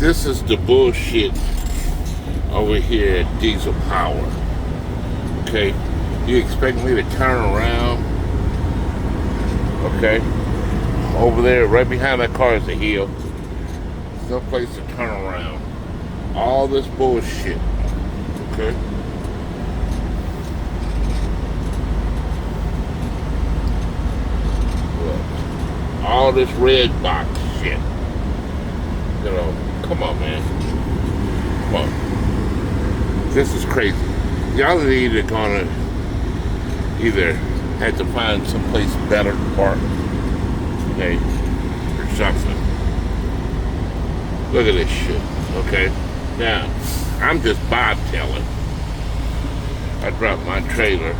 This is the bullshit over here at Diesel Power. Okay? You expect me to turn around? Okay? Over there, right behind that car is a hill. There's no place to turn around. All this bullshit. Okay? Look. All this red box shit. You know, come on, man. Come on. This is crazy. Y'all are either gonna have to find someplace better to park, okay, or something. Look at this shit, okay? Now, I'm just bobtailing. I dropped my trailer.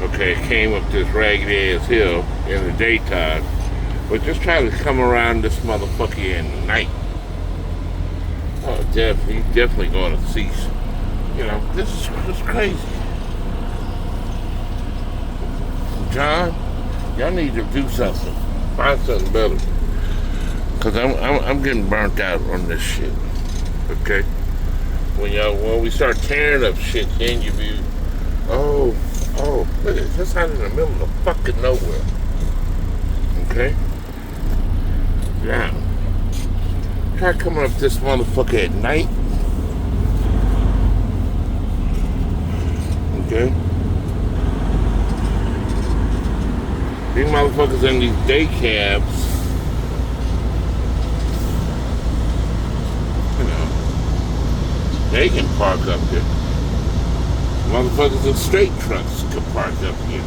Okay, it came up this raggedy ass hill in the daytime, but just try to come around this motherfucker in the night. Oh, definitely going to cease. You know, this is just crazy. John, y'all need to do something. Find something better. Cause I'm getting burnt out on this shit. Okay? When we start tearing up shit, then you be, oh, look at this out in the middle of the fucking nowhere. Okay? Now, try coming up this motherfucker at night. Okay? These motherfuckers in these day cabs, you know, they can park up here. Motherfuckers in straight trucks can park up here.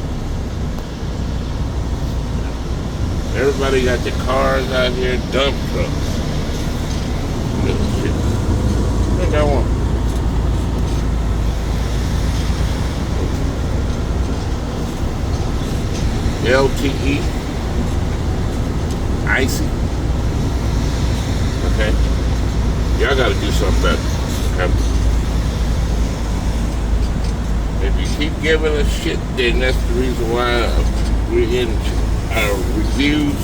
Everybody got their cars out here, dump trucks. Little shit. I think I want. LTE. Icy. Okay. Y'all gotta do something better. Okay? If you keep giving us shit, then that's the reason why we're in our reviews.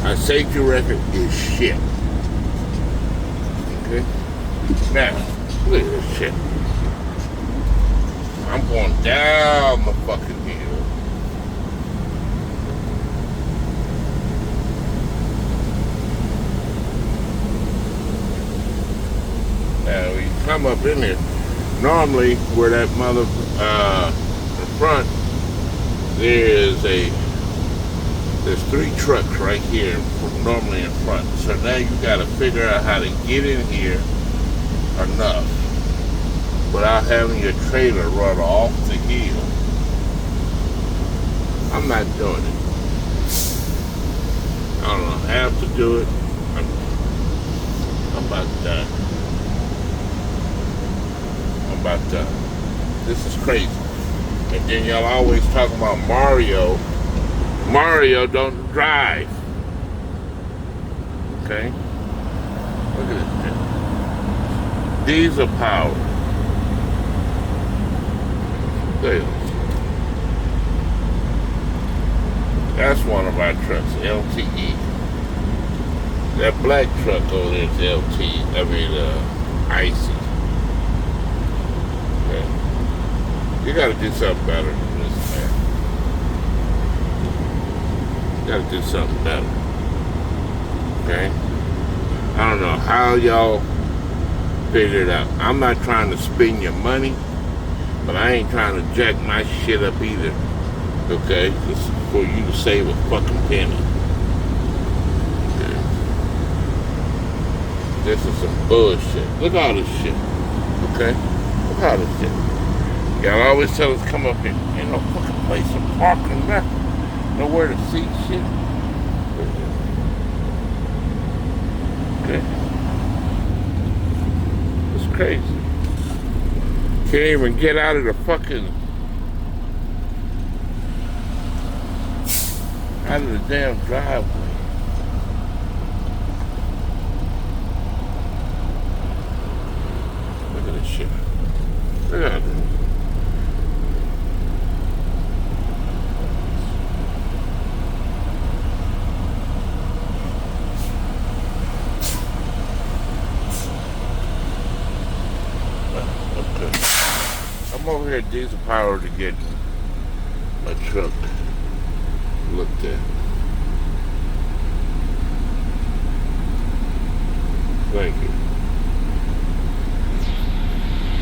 Our safety record is shit. Okay? Now, look at this shit. I'm going down the fucking hill. Now, when you come up in there, normally where that in front, there's 3 trucks right here, normally in front. So now you gotta figure out how to get in here enough without having your trailer run off the hill. I'm not doing it. I don't know how to do it. I'm about done. I'm about done. This is crazy. And then y'all always talk about Mario. Mario don't drive. Okay? Look at this shit. Diesel Power. There. That's one of our trucks, LTE. That black truck over there is LT. Icy. Okay. You gotta do something better than this, man. You gotta do something better. Okay? I don't know how y'all figure it out. I'm not trying to spend your money, but I ain't trying to jack my shit up either. Okay? Just for you to save a fucking penny. Okay? This is some bullshit. Look at all this shit. Okay? Look at all this shit. Y'all always tell us come up here. Ain't no fucking place to park or nothing. Nowhere to see shit. Okay. It's crazy. Can't even get out of the fucking out of the damn driveway. Look at this shit. Look at this. I'm over here at Diesel Power to get my truck looked at. Thank you.